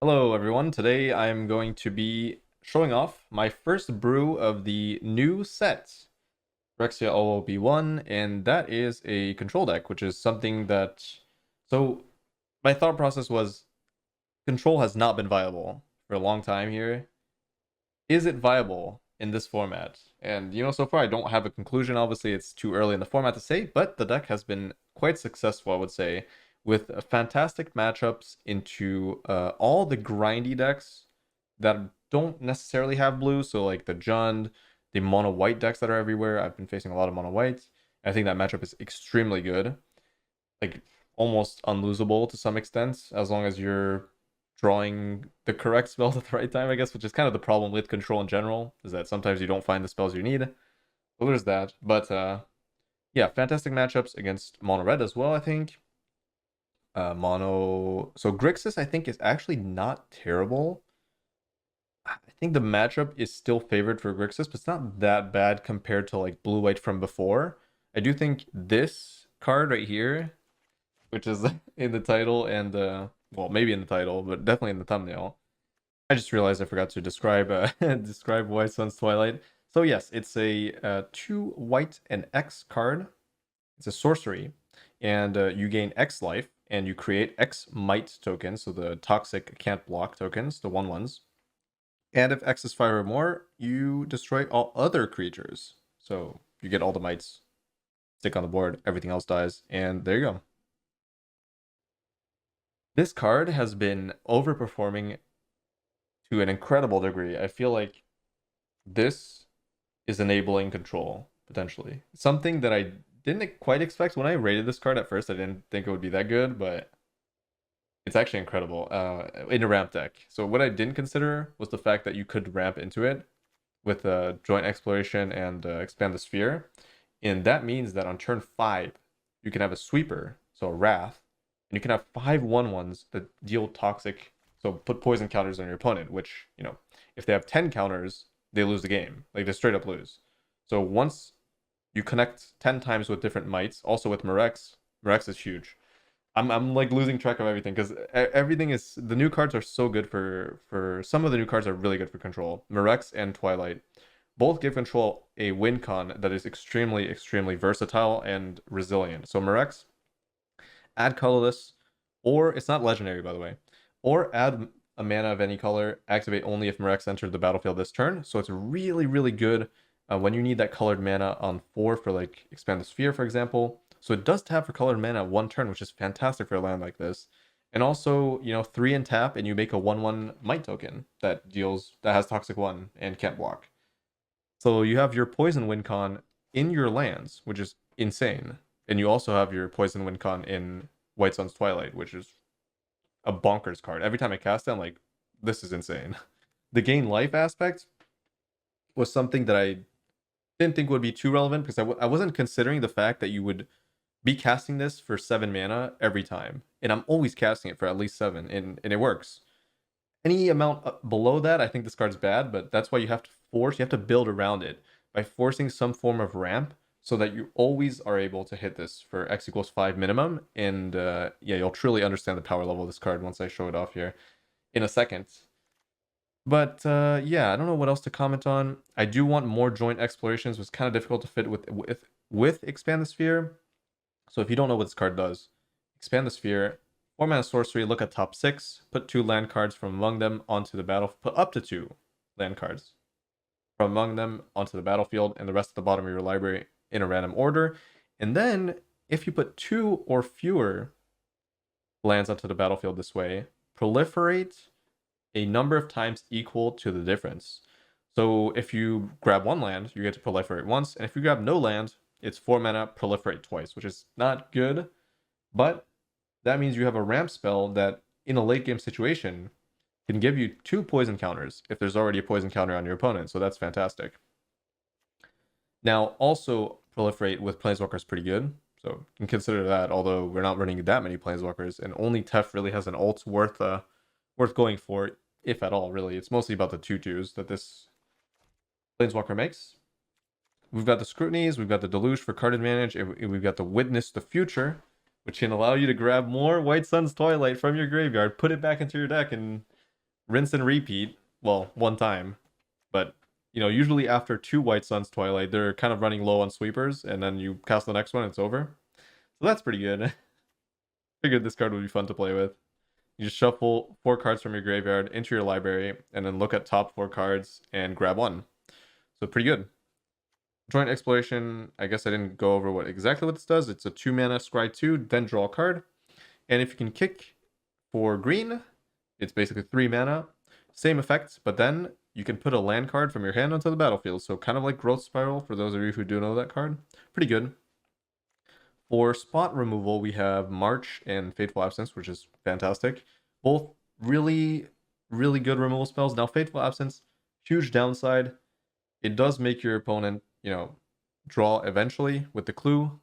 Hello everyone, today I'm going to be showing off my first brew of the new set, Rexia OOB1, and that is a control deck, which is something that... So, my thought process was, control has not been viable for a long time here. Is it viable in this format? And, so far I don't have a conclusion. Obviously, it's too early in the format to say, but the deck has been quite successful, I would say, with fantastic matchups into all the grindy decks that don't necessarily have blue. So, like the Jund, the mono white decks that are everywhere. I've been facing a lot of mono white. I think that matchup is extremely good, like almost unlosable to some extent, as long as you're drawing the correct spells at the right time, I guess, which is kind of the problem with control in general, is that sometimes you don't find the spells you need. So there's that. But yeah, fantastic matchups against mono red as well, I think. So Grixis, I think, is actually not terrible. I think the matchup is still favored for Grixis, but it's not that bad compared to like blue white from before. I do think this card right here, which is in the title and well, maybe in the title, but definitely in the thumbnail. I just realized I forgot to describe describe White Sun's Twilight. So yes, it's a 2 white and X card. It's a sorcery, and you gain X life, and you create X might tokens, so the toxic can't block tokens, the 1/1s. And if X is 5 or more, you destroy all other creatures. So you get all the mites, stick on the board, everything else dies, and there you go. This card has been overperforming to an incredible degree. I feel like this is enabling control, potentially. Something that I didn't quite expect when I rated this card at first. I didn't think it would be that good, but it's actually incredible in a ramp deck. So what I didn't consider was the fact that you could ramp into it with joint exploration and expand the sphere. And that means that on turn 5, you can have a sweeper, so a wrath, and you can have 5 1/1s that deal toxic, so put poison counters on your opponent, which, if they have 10 counters, they lose the game. Like, they straight up lose. So once you connect 10 times with different mites, also with Mirex is huge. I'm like losing track of everything because everything is, the new cards are so good for some of the new cards are really good for control. Mirex and Twilight both give control a win con that is extremely versatile and resilient. So Mirex, add colorless, or it's not legendary by the way, or add a mana of any color, activate only if Mirex entered the battlefield this turn. So it's really good when you need that colored mana on 4 for like expand the sphere, for example. So it does tap for colored mana 1 turn, which is fantastic for a land like this. And also, 3 and tap, and you make a 1/1 might token that has toxic 1 and can't block. So you have your poison win con in your lands, which is insane. And you also have your poison win con in White Sun's Twilight, which is a bonkers card. Every time I cast it, I'm like, this is insane. The gain life aspect was something that I didn't think would be too relevant because I wasn't considering the fact that you would be casting this for 7 mana every time. And I'm always casting it for at least 7, and it works. Any amount below that, I think this card's bad, but that's why you have to build around it by forcing some form of ramp so that you always are able to hit this for X equals 5 minimum. And yeah, you'll truly understand the power level of this card once I show it off here in a second. But yeah, I don't know what else to comment on. I do want more joint explorations. It was kind of difficult to fit with Expand the Sphere. So if you don't know what this card does, Expand the Sphere, 4 mana sorcery, look at top 6, put 2 land cards from among them onto the battle, put up to 2 land cards from among them onto the battlefield, and the rest at the bottom of your library in a random order. And then if you put 2 or fewer lands onto the battlefield this way, proliferate a number of times equal to the difference. So if you grab 1 land, you get to proliferate once, and if you grab no land, it's 4 mana, proliferate twice, which is not good, but that means you have a ramp spell that, in a late game situation, can give you 2 poison counters if there's already a poison counter on your opponent, so that's fantastic. Now, also, proliferate with Planeswalker is pretty good, so you can consider that, although we're not running that many Planeswalkers, and only Tef really has an ult worth going for, if at all, really. It's mostly about the 2/2s that this Planeswalker makes. We've got the Scrutinies, we've got the Deluge for card advantage, and we've got the Witness the Future, which can allow you to grab more White Sun's Twilight from your graveyard, put it back into your deck, and rinse and repeat. Well, one time, but you know, usually after 2 White Suns Twilight, they're kind of running low on sweepers, and then you cast the next one, it's over. So that's pretty good. Figured this card would be fun to play with. You just shuffle 4 cards from your graveyard into your library, and then look at top 4 cards and grab one. So pretty good. Joint Exploration, I guess I didn't go over exactly what this does. It's a 2-mana scry 2, then draw a card. And if you can kick for green, it's basically 3 mana. Same effect, but then you can put a land card from your hand onto the battlefield. So kind of like Growth Spiral, for those of you who do know that card. Pretty good. For spot removal, we have March and Fateful Absence, which is fantastic. Both really, really good removal spells. Now, Fateful Absence, huge downside. It does make your opponent, you know, draw eventually with the clue.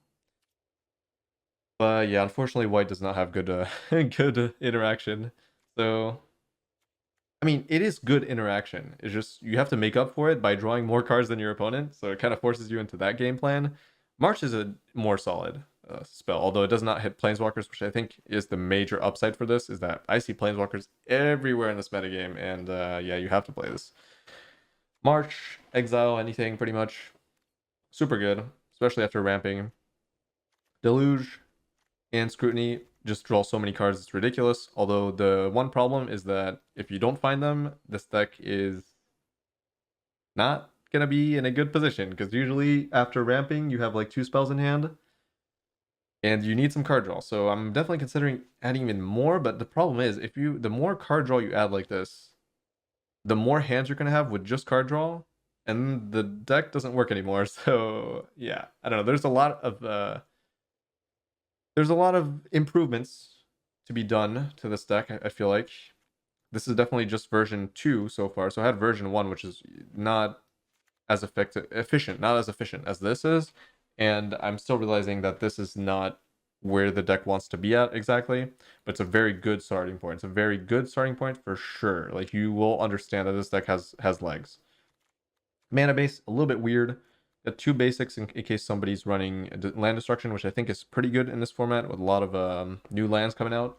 But yeah, unfortunately, white does not have good good interaction. So, I mean, it is good interaction. It's just you have to make up for it by drawing more cards than your opponent. So it kind of forces you into that game plan. March is a more solid spell, although it does not hit planeswalkers, which I think is the major upside for this. Is that I see planeswalkers everywhere in this metagame, and yeah, you have to play this. March, exile, anything pretty much. Super good, especially after ramping. Deluge and Scrutiny just draw so many cards, it's ridiculous. Although the one problem is that if you don't find them, this deck is not gonna be in a good position, because usually after ramping, you have like 2 spells in hand, and you need some card draw. So I'm definitely considering adding even more, but the problem is, the more card draw you add like this, the more hands you're gonna have with just card draw, and the deck doesn't work anymore. So yeah, I don't know. There's a lot of improvements to be done to this deck. I feel like this is definitely just version 2 so far. So I had version 1, which is not as efficient, not as efficient as this is, and I'm still realizing that this is not where the deck wants to be at exactly, but it's a very good starting point. It's a very good starting point for sure. Like, you will understand that this deck has legs. Mana base, a little bit weird. Got 2 basics in case somebody's running land destruction, which I think is pretty good in this format with a lot of new lands coming out.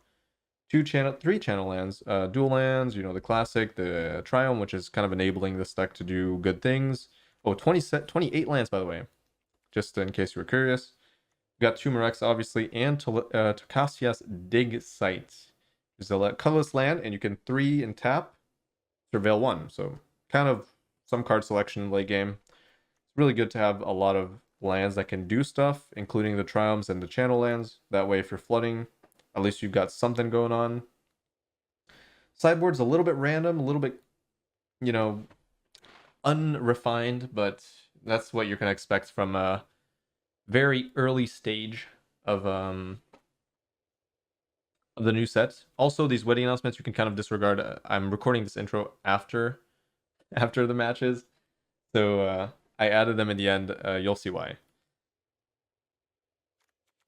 3 channel lands, dual lands, you know, the classic, the Triumph, which is kind of enabling this deck to do good things. Oh, 28 lands, by the way, just in case you were curious. We got 2 Mirex, obviously, and Tokasia's Dig Site. It's a colorless land, and you can 3 and tap, surveil 1. So kind of some card selection in late game. It's really good to have a lot of lands that can do stuff, including the Triumphs and the channel lands. That way, if you're flooding, at least you've got something going on. Sideboard's a little bit random, a little bit, you know, unrefined, but that's what you're going to expect from a very early stage of the new set. Also, these wedding announcements you can kind of disregard. I'm recording this intro after the matches, so I added them in the end. You'll see why.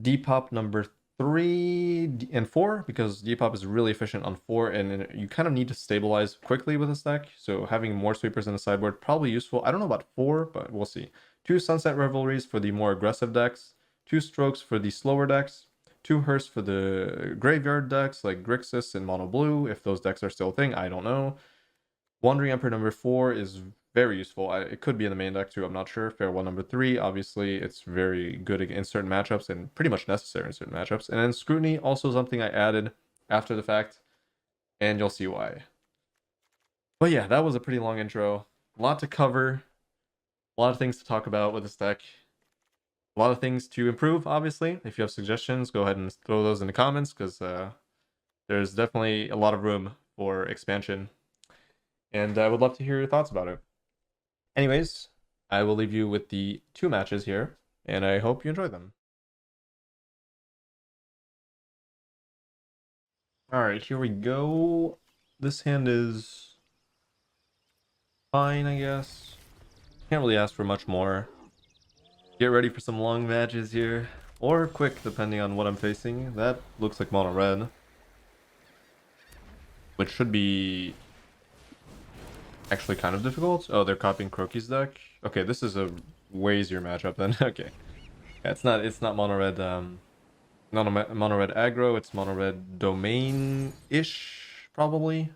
Depop number 3 and 4, because Depop is really efficient on 4, and you kind of need to stabilize quickly with this deck. So having more sweepers in the sideboard probably useful. I don't know about 4, but we'll see. 2 Sunset Revelries for the more aggressive decks. 2 Strokes for the slower decks. 2 Hearst for the graveyard decks like Grixis and Mono Blue, if those decks are still a thing. I don't know. Wandering Emperor number 4 is very useful. It could be in the main deck too, I'm not sure. Fair One number 3, obviously it's very good in certain matchups and pretty much necessary in certain matchups. And then Scrutiny, also something I added after the fact, and you'll see why. But yeah, that was a pretty long intro. A lot to cover, a lot of things to talk about with this deck. A lot of things to improve, obviously. If you have suggestions, go ahead and throw those in the comments, because there's definitely a lot of room for expansion. And I would love to hear your thoughts about it. Anyways, I will leave you with the 2 matches here, and I hope you enjoy them. Alright, here we go. This hand is fine, I guess. Can't really ask for much more. Get ready for some long matches here, or quick, depending on what I'm facing. That looks like mono red, which should be actually kind of difficult. Oh, they're copying Croaky's deck. Okay, this is a way easier matchup then. Okay, yeah, it's not mono red. Not mono red aggro. It's mono red domain ish, probably.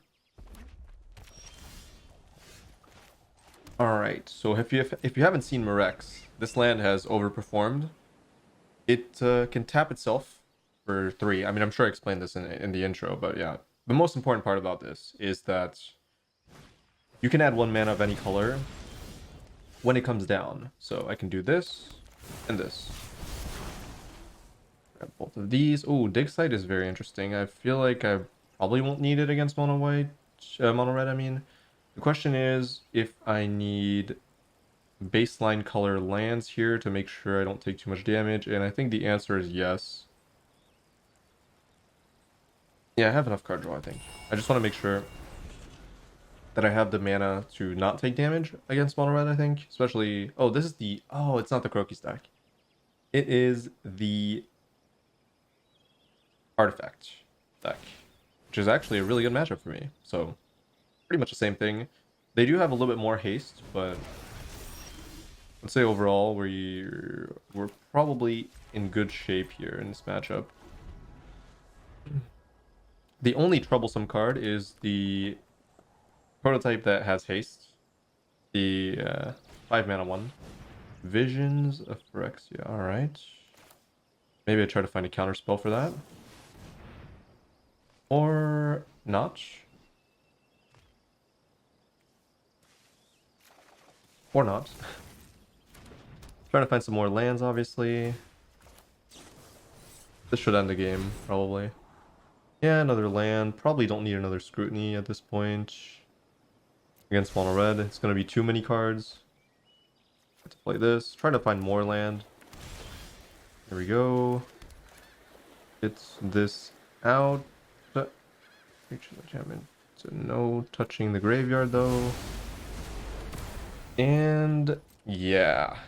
All right. So if you haven't seen Morex, this land has overperformed. It can tap itself for 3. I mean, I'm sure I explained this in the intro, but yeah. The most important part about this is that you can add 1 mana of any color when it comes down. So I can do this and this. Grab both of these. Oh, dig site is very interesting. I feel like I probably won't need it against mono white, mono red. I mean, the question is if I need baseline color lands here to make sure I don't take too much damage, and I think the answer is yes. Yeah, I have enough card draw, I think. I just want to make sure that I have the mana to not take damage against mono red, I think. Especially... Oh, this is the... Oh, it's not the krowz deck. It is the artifact deck, which is actually a really good matchup for me. So, pretty much the same thing. They do have a little bit more haste, but let's say overall we're probably in good shape here in this matchup. The only troublesome card is the prototype that has haste. The 5 mana one. Visions of Phyrexia. Alright. Maybe I try to find a counter spell for that. Or not. Or not. Trying to find some more lands, obviously. This should end the game, probably. Yeah, another land. Probably don't need another scrutiny at this point. Against mono red, it's going to be too many cards. Have to play this. Trying to find more land. There we go. It's this out. Creature enchantment. So no touching the graveyard though. And yeah.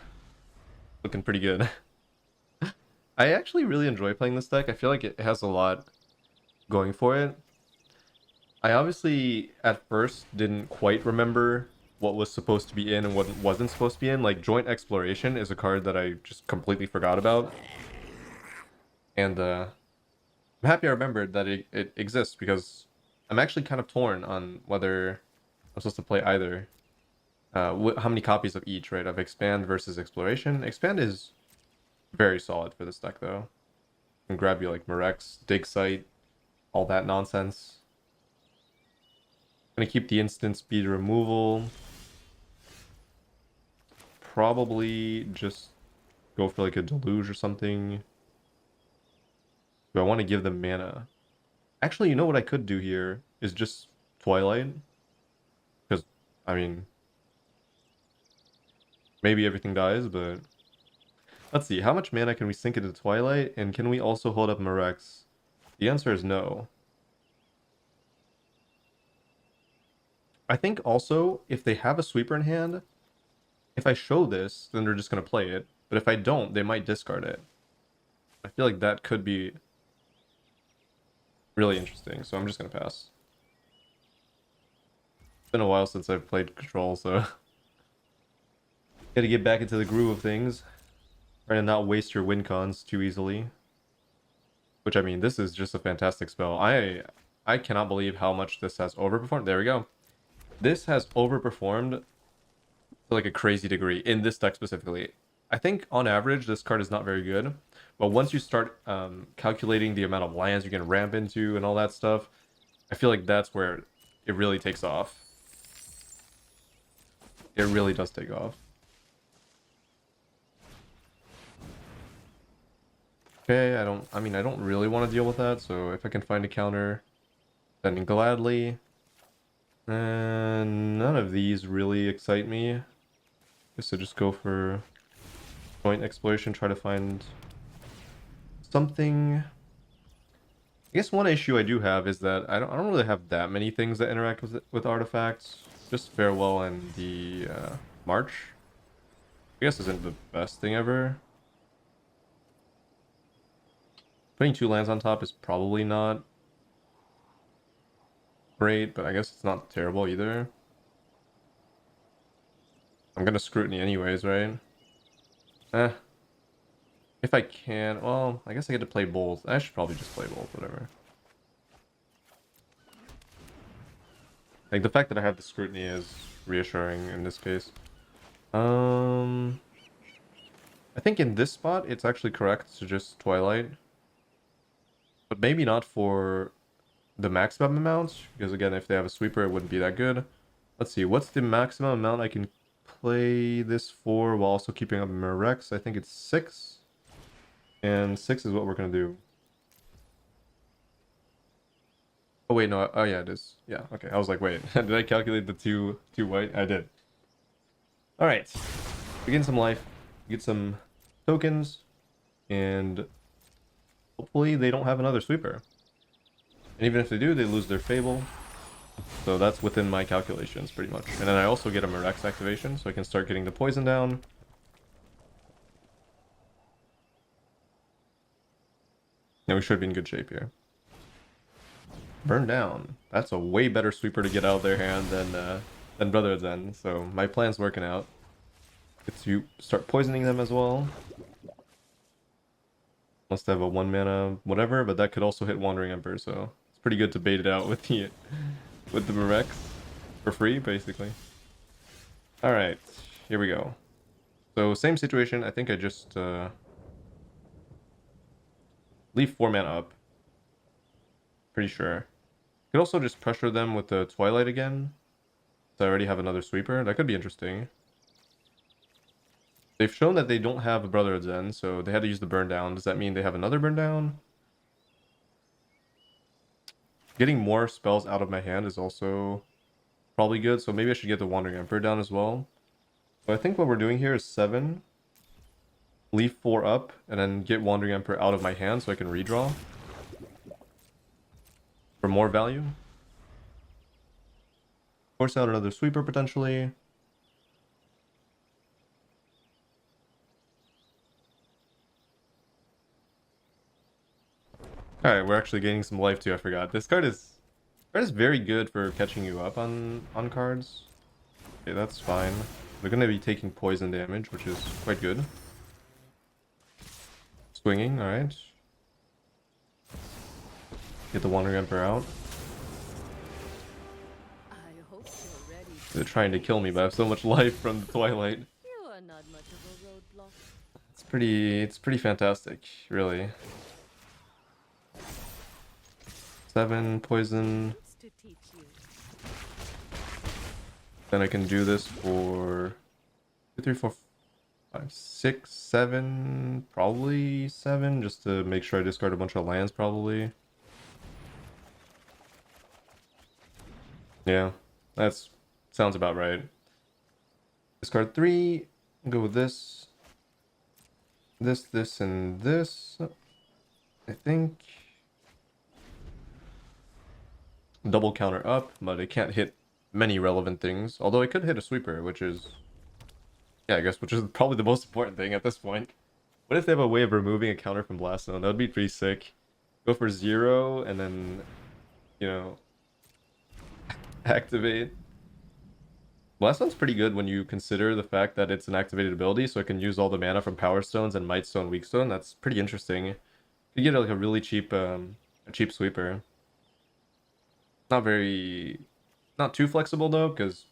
Looking pretty good. I actually really enjoy playing this deck. I feel like it has a lot going for it. I obviously at first didn't quite remember what was supposed to be in and what wasn't supposed to be in. Like Joint Exploration is a card that I just completely forgot about. And I'm happy I remembered that it exists, because I'm actually kind of torn on whether I'm supposed to play either. How many copies of each, right? Of Expand versus Exploration. Expand is very solid for this deck, though. Can grab you like Morex, Dig Site, all that nonsense. Gonna keep the instant speed removal. Probably just go for like a Deluge or something. Do I want to give them mana? Actually, you know what I could do here is just Twilight. Because, I mean, maybe everything dies, but let's see. How much mana can we sink into Twilight? And can we also hold up Morex? The answer is no. I think also, if they have a sweeper in hand, if I show this, then they're just going to play it. But if I don't, they might discard it. I feel like that could be really interesting, so I'm just going to pass. It's been a while since I've played Control, so gotta get back into the groove of things. Trying to not waste your win cons too easily. Which, I mean, this is just a fantastic spell. I cannot believe how much this has overperformed. There we go. This has overperformed to like a crazy degree in this deck specifically. I think on average this card is not very good, but once you start calculating the amount of lands you can ramp into and all that stuff, I feel like that's where it really takes off. It really does take off. Okay, I don't really want to deal with that, so if I can find a counter, then gladly. And none of these really excite me. Guess I just go for Joint Exploration, try to find something. I guess one issue I do have is that I don't really have that many things that interact with artifacts. Just Farewell and the March. I guess isn't the best thing ever. Putting 2 lands on top is probably not great, but I guess it's not terrible either. I'm gonna Scrutiny anyways, right? If I can, well, I guess I get to play both. I should probably just play both, whatever. Like, the fact that I have the scrutiny is reassuring in this case. I think in this spot, it's actually correct to just Twilight. But maybe not for the maximum amount, because again, if they have a sweeper, it wouldn't be that good. Let's see, what's the maximum amount I can play this for while also keeping up Mirex? I think it's 6. And 6 is what we're going to do. Oh wait, no, oh yeah, it is. Yeah, okay. I was like, wait, did I calculate the two white? I did. Alright. We get some life, get some tokens, and hopefully they don't have another sweeper. And even if they do, they lose their Fable. So that's within my calculations, pretty much. And then I also get a Mirex activation, so I can start getting the poison down. Yeah, we should be in good shape here. Burn down. That's a way better sweeper to get out of their hand than Brotherhood Zen. So my plan's working out. Get to start poisoning them as well. Unless they have a 1 mana whatever, but that could also hit Wandering Emperor, so it's pretty good to bait it out with the Mirex for free, basically. Alright, here we go. So same situation. I think I just leave 4 mana up. Pretty sure. Could also just pressure them with the Twilight again. So I already have another sweeper. That could be interesting. They've shown that they don't have a Brotherhood Zen, so they had to use the burn down. Does that mean they have another burn down? Getting more spells out of my hand is also probably good, so maybe I should get the Wandering Emperor down as well. So I think what we're doing here is 7. Leave 4 up, and then get Wandering Emperor out of my hand so I can redraw. For more value. Force out another sweeper potentially. Alright, we're actually gaining some life too, I forgot. This card is very good for catching you up on cards. Okay, that's fine. They're gonna be taking poison damage, which is quite good. Swinging, alright. Get the Wandering Emperor out. They're trying to kill me, but I have so much life from the Twilight. You are not much of a roadblock. It's pretty fantastic, really. 7 poison. To teach you. Then I can do this for 2, 3, 4, 5, 6, 7, probably 7, just to make sure I discard a bunch of lands, probably. Yeah, that's sounds about right. Discard 3, go with this, this, and this. I think. Double counter up, but it can't hit many relevant things. Although it could hit a sweeper, which is... yeah, I guess, which is probably the most important thing at this point. What if they have a way of removing a counter from Blast Zone? That would be pretty sick. Go for 0, and then, you know, activate. Blast Zone's pretty good when you consider the fact that it's an activated ability, so it can use all the mana from Power Stones and Might Stone, Weak Stone. That's pretty interesting. You get like a really cheap, a cheap sweeper. Not too flexible though, because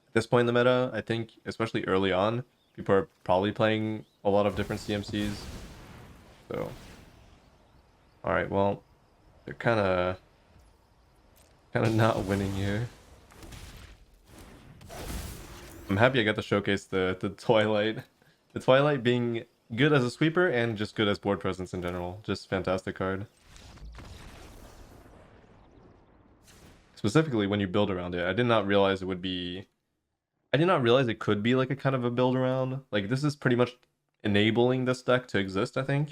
at this point in the meta, I think, especially early on, people are probably playing a lot of different CMCs. So, all right, well, they're kind of not winning here. I'm happy I got to showcase the Twilight. The Twilight being good as a sweeper and just good as board presence in general. Just fantastic card. Specifically when you build around it. I did not realize it would be... I did not realize it could be like a kind of a build around. Like, this is pretty much enabling this deck to exist, I think.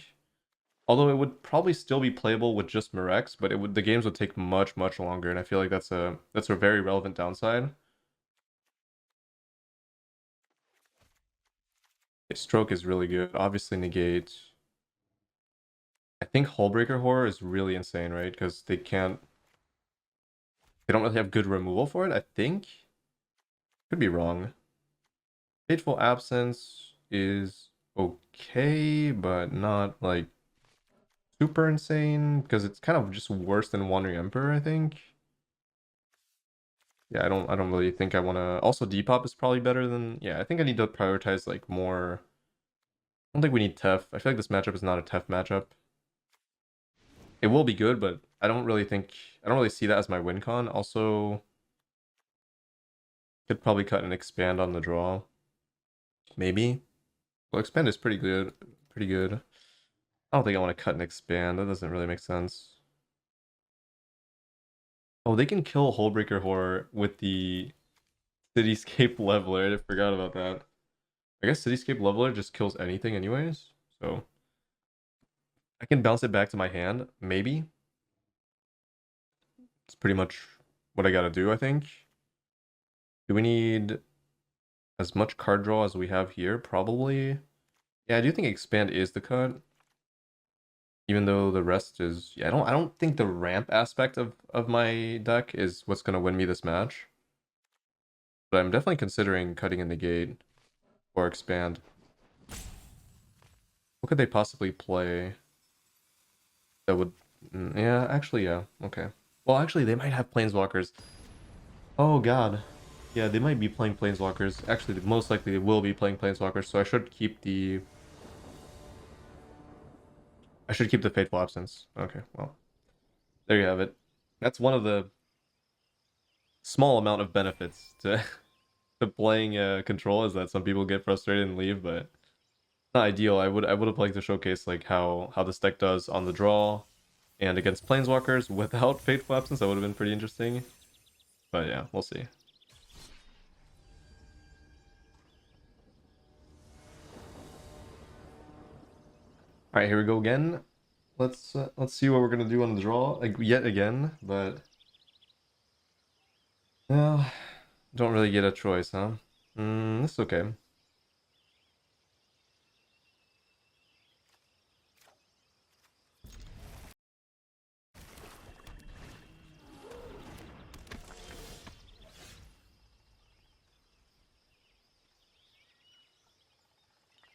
Although it would probably still be playable with just Mirex, but the games would take much longer, and I feel like that's a very relevant downside. Stroke is really good. Obviously negate. I think Hullbreaker Horror is really insane, right? Because they don't really have good removal for it, I think. Could be wrong. Fateful Absence is okay, but not like super insane, because it's kind of just worse than Wandering Emperor, I think. Yeah, I don't really think I want to. Also, Depop is probably better than. Yeah, I think I need to prioritize like more. I don't think we need Tef. I feel like this matchup is not a Tef matchup. It will be good, but I don't really think. I don't really see that as my win con. Also, could probably cut and expand on the draw. Maybe. Well, expand is pretty good. Pretty good. I don't think I want to cut and expand. That doesn't really make sense. Oh, they can kill Hullbreaker Horror with the Cityscape Leveler. I forgot about that. I guess Cityscape Leveler just kills anything anyways. So I can bounce it back to my hand, maybe. It's pretty much what I gotta do, I think. Do we need as much card draw as we have here? Probably. Yeah, I do think expand is the cut. Even though the rest is, yeah, I don't think the ramp aspect of my deck is what's gonna win me this match. But I'm definitely considering cutting in the gate or expand. What could they possibly play that would, yeah, actually, yeah, okay. Well, actually, they might have planeswalkers. Oh god. Yeah, they might be playing planeswalkers. Actually, most likely they will be playing planeswalkers, so I should keep the Fateful Absence. Okay, well. There you have it. That's one of the small amount of benefits to to playing control, is that some people get frustrated and leave, but it's not ideal. I would have liked to showcase like how this deck does on the draw and against planeswalkers without Fateful Absence. That would have been pretty interesting. But yeah, we'll see. All right, here we go again. Let's see what we're gonna do on the draw, like, yet again, but yeah, don't really get a choice, huh? This is okay.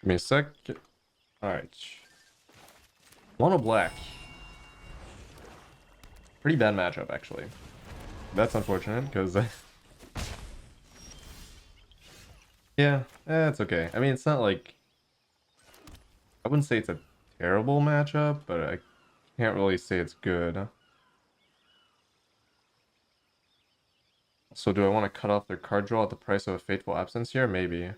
Give me a sec. All right, mono black. Pretty bad matchup, actually. That's unfortunate because yeah, it's okay. I mean, it's not like, I wouldn't say it's a terrible matchup, but I can't really say it's good. So do I want to cut off their card draw at the price of a Fateful Absence here? Maybe.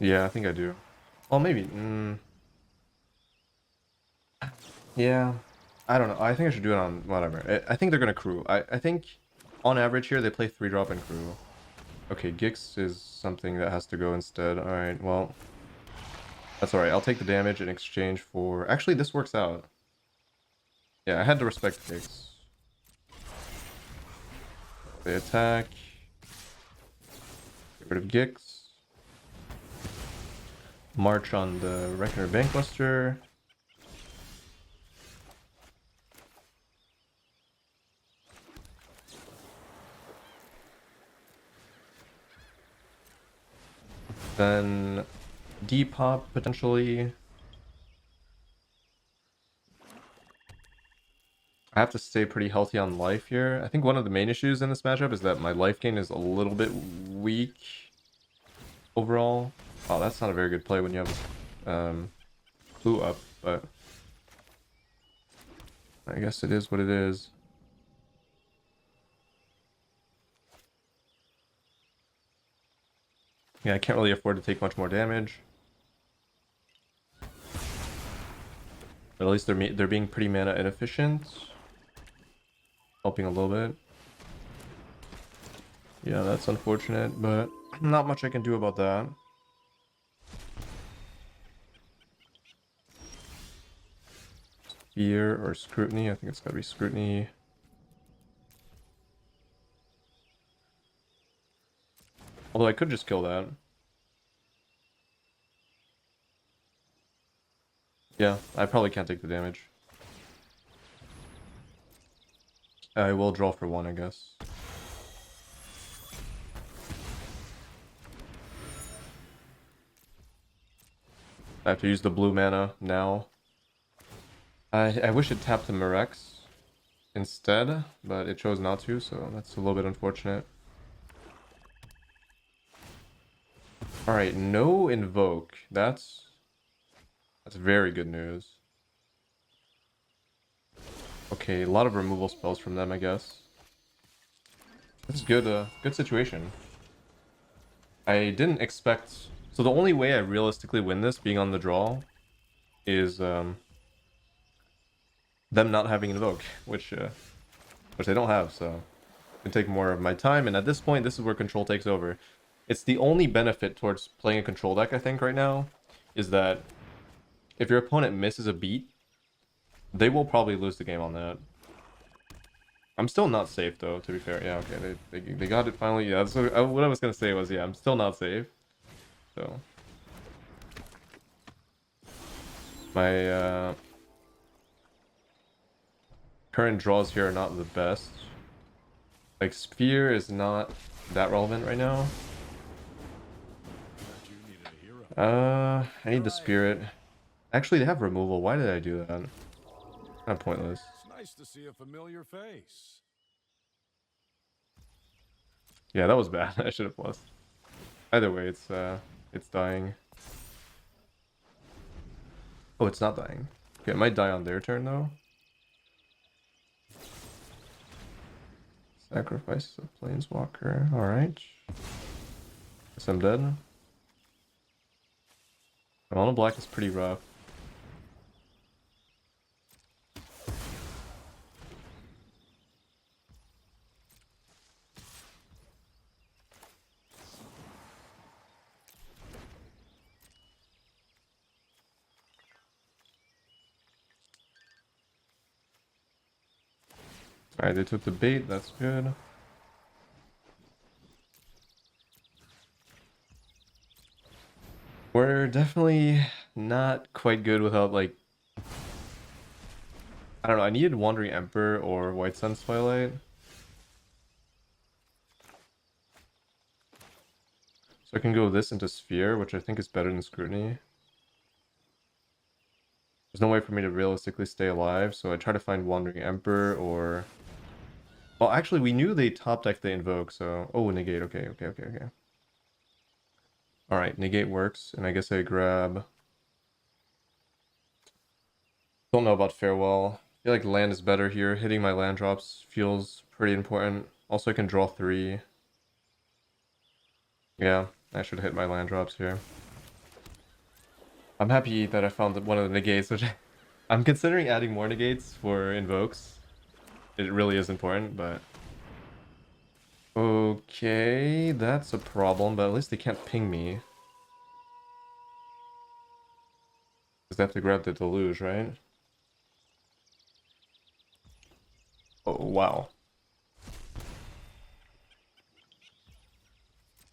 Yeah, I think I do. Well, maybe. Yeah. I don't know. I think I should do it on whatever. I think they're gonna crew. I think on average here they play 3-drop and crew. Okay, Gix is something that has to go instead. Alright, well. That's alright. I'll take the damage in exchange for... Actually, this works out. Yeah, I had to respect Gix. They attack. Get rid of Gix. March on the Reckoner Bankbuster. Then Depop potentially. I have to stay pretty healthy on life here. I think one of the main issues in this matchup is that my life gain is a little bit weak overall. Oh, that's not a very good play when you have clue up, but I guess it is what it is. Yeah, I can't really afford to take much more damage. But at least they're being pretty mana inefficient. Helping a little bit. Yeah, that's unfortunate, but not much I can do about that. Fear or Scrutiny? I think it's gotta be Scrutiny. Although I could just kill that. Yeah, I probably can't take the damage. I will draw for one, I guess. I have to use the blue mana now. I wish it tapped the Mirex instead, but it chose not to, so that's a little bit unfortunate. Alright, no invoke. That's very good news. Okay, a lot of removal spells from them, I guess. This is good, good situation. I didn't expect... So the only way I realistically win this, being on the draw, is them not having invoke, which they don't have, so it can take more of my time. And at this point, this is where control takes over. It's the only benefit towards playing a control deck, I think, right now, is that if your opponent misses a beat, they will probably lose the game on that. I'm still not safe, though, to be fair. Yeah, okay, they got it finally. Yeah, so what I was gonna say was, yeah, I'm still not safe. So my current draws here are not the best. Like, Sphere is not that relevant right now. I need the Spirit. Actually, they have removal. Why did I do that? Kind of pointless. It's nice to see a familiar face. Yeah, that was bad. I should have lost. Either way, it's dying. Oh, it's not dying. Okay, it might die on their turn though. Sacrifice a planeswalker. Alright. Guess I'm dead. Mono black is pretty rough. Alright, they took the bait, that's good. We're definitely not quite good without, like... I don't know, I needed Wandering Emperor or White Sun's Twilight. So I can go this into Sphere, which I think is better than Scrutiny. There's no way for me to realistically stay alive, so I try to find Wandering Emperor or... Well, actually, we knew they top decked the Invoke, so... Oh, Negate, okay. Alright, Negate works, and I guess I grab... Don't know about Farewell. I feel like land is better here. Hitting my land drops feels pretty important. Also, I can draw 3. Yeah, I should hit my land drops here. I'm happy that I found one of the negates, which I'm considering adding more negates for invokes. It really is important, but... Okay, that's a problem, but at least they can't ping me. Because they have to grab the Deluge, right? Oh, wow.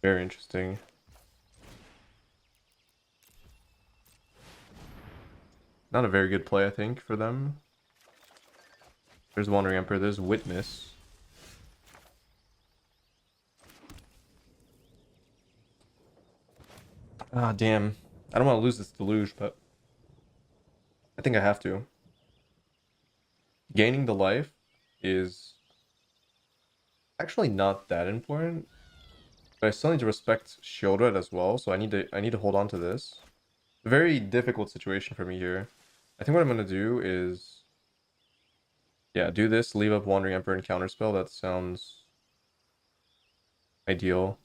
Very interesting. Not a very good play, I think, for them. There's Wandering Emperor, there's Witness. Ah, damn. I don't want to lose this Deluge, but... I think I have to. Gaining the life is... actually not that important. But I still need to respect Shieldred as well, so I need to hold on to this. A very difficult situation for me here. I think what I'm going to do is... yeah, do this, leave up Wandering Emperor and Counterspell. That sounds ideal.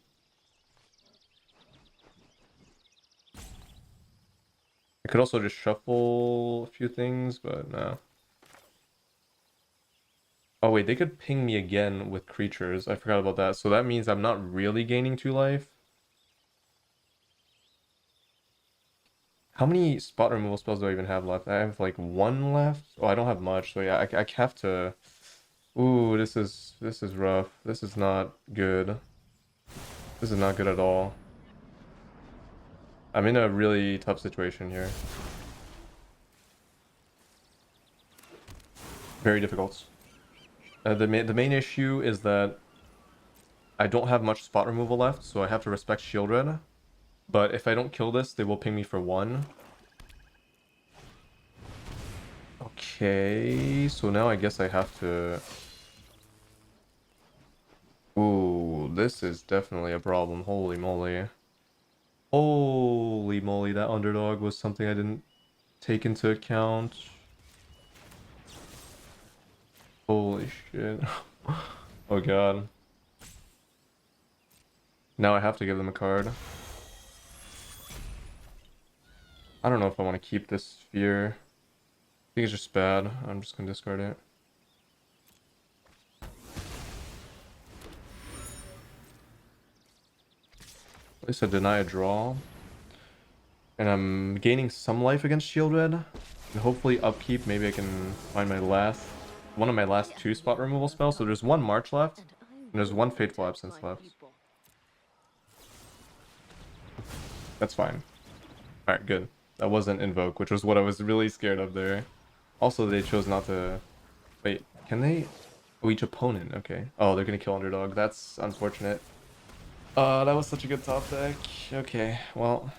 I could also just shuffle a few things, but no. Oh wait, they could ping me again with creatures. I forgot about that. So that means I'm not really gaining 2 life. How many spot removal spells do I even have left? I have like 1 left. Oh, I don't have much. So yeah, I have to... Ooh, this is rough. This is not good. This is not good at all. I'm in a really tough situation here. Very difficult. The main issue is that I don't have much spot removal left, so I have to respect Shieldred. But if I don't kill this, they will ping me for 1. Okay, so now I guess I have to... Ooh, this is definitely a problem. Holy moly. Holy moly, that underdog was something I didn't take into account. Holy shit. Oh god. Now I have to give them a card. I don't know if I want to keep this sphere. I think it's just bad. I'm just gonna discard it. At least I deny a draw. And I'm gaining some life against Shield Red. And hopefully upkeep, maybe I can find one of my last 2 spot removal spells. So there's 1 March left, and there's 1 Fateful Absence left. That's fine. Alright, good. That wasn't Invoke, which was what I was really scared of there. Also, they chose not to... Wait, can they... Oh, each opponent, okay. Oh, they're gonna kill Underdog. That's unfortunate. That was such a good top deck. Okay, well...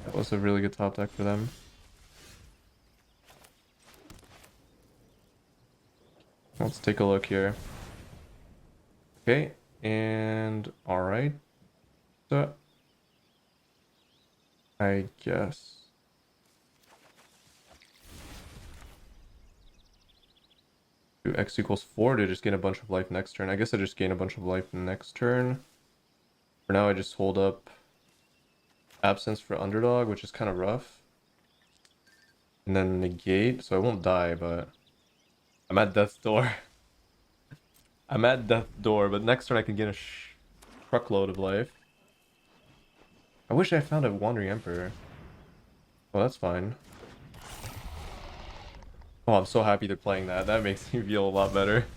That was a really good top deck for them. Let's take a look here. Okay, and alright. So, I guess. Do X equals 4 to just gain a bunch of life next turn. I guess I just gain a bunch of life next turn. For now, I just hold up Absence for Underdog, which is kind of rough. And then negate, so I won't die, but I'm at death's door. I'm at death's door, but next turn I can get a truckload of life. I wish I found a Wandering Emperor. Well, that's fine. Oh, I'm so happy they're playing that. That makes me feel a lot better.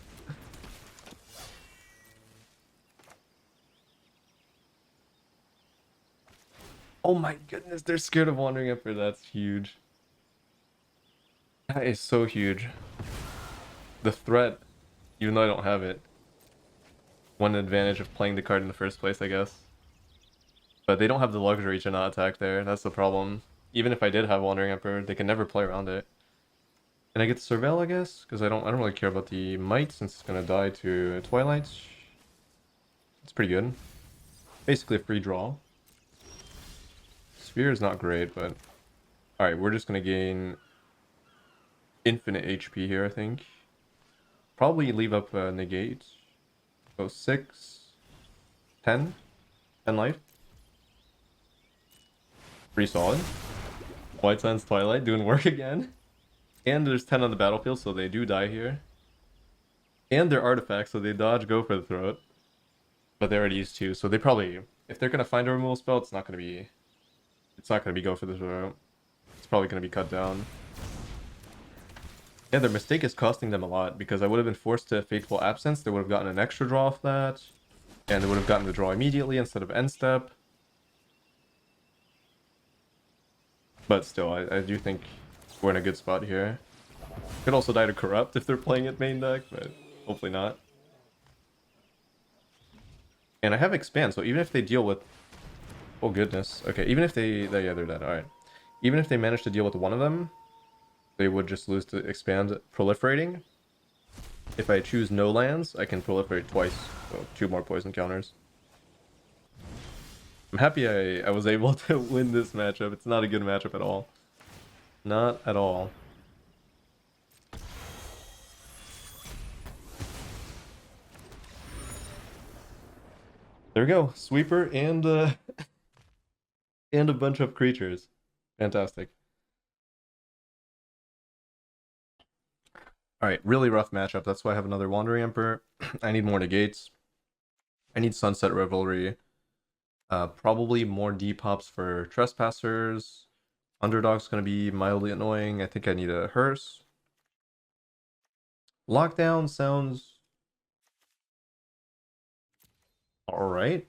Oh my goodness, they're scared of Wandering Emperor. That's huge. That is so huge. The threat, even though I don't have it, one advantage of playing the card in the first place, I guess. But they don't have the luxury to not attack there. That's the problem. Even if I did have Wandering Emperor, they can never play around it. And I get to Surveil, I guess, because I don't really care about the Might since it's gonna die to Twilight. It's pretty good. Basically a free draw. Sphere is not great, but alright, we're just gonna gain infinite HP here, I think. Probably leave up negate. So 6, 10, 10 life. Pretty solid. White Sands Twilight doing work again. And there's 10 on the battlefield, so they do die here. And they're artifacts, so they dodge, go for the throat. But they already used 2, so they probably, if they're gonna find a removal spell, it's not gonna be go for the throat. It's probably gonna be cut down. Yeah, their mistake is costing them a lot, because I would have been forced to Fateful Absence, they would have gotten an extra draw off that. And they would have gotten the draw immediately instead of end step. But still, I do think we're in a good spot here. Could also die to Corrupt if they're playing it main deck, but hopefully not. And I have Expand, so even if they deal with... Oh goodness. Okay, even if yeah, they're dead. Alright. Even if they manage to deal with one of them, they would just lose to Expand Proliferating. If I choose no lands, I can proliferate twice, so 2 more poison counters. I'm happy I was able to win this matchup. It's not a good matchup at all. Not at all. There we go. Sweeper and and a bunch of creatures. Fantastic. Alright, really rough matchup. That's why I have another Wandering Emperor. I need more negates. I need Sunset Revelry. Probably more depops for Trespassers. Underdog's gonna be mildly annoying. I think I need a Hearse. Lockdown sounds alright.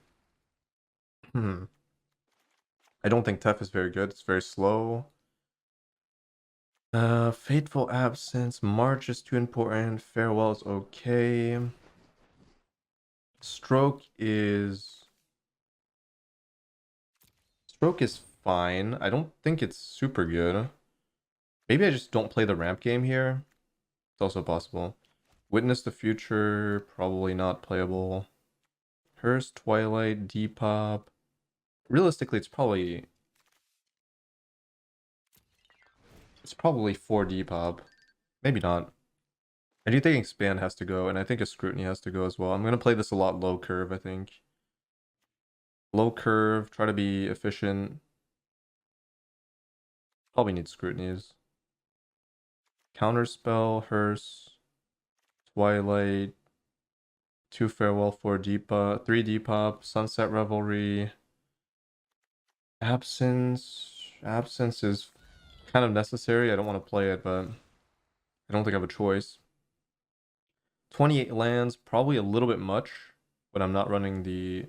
I don't think Tef is very good. It's very slow. Fateful Absence. March is too important. Farewell is okay. Stroke is fine. I don't think it's super good. Maybe I just don't play the ramp game here. It's also possible. Witness the Future, probably not playable. Hearst, Twilight, Depop. Realistically, it's probably 4 Depop. Maybe not. I do think Expand has to go, and I think a Scrutiny has to go as well. I'm gonna play this a lot low curve, I think. Low curve, try to be efficient. Probably need Scrutinies. Counterspell, Hearst, Twilight, 2 Farewell, 4 Depop, 3 Depop, Sunset Revelry. Absence. Absence is kind of necessary. I don't want to play it, but I don't think I have a choice. 28 lands, probably a little bit much, but I'm not running the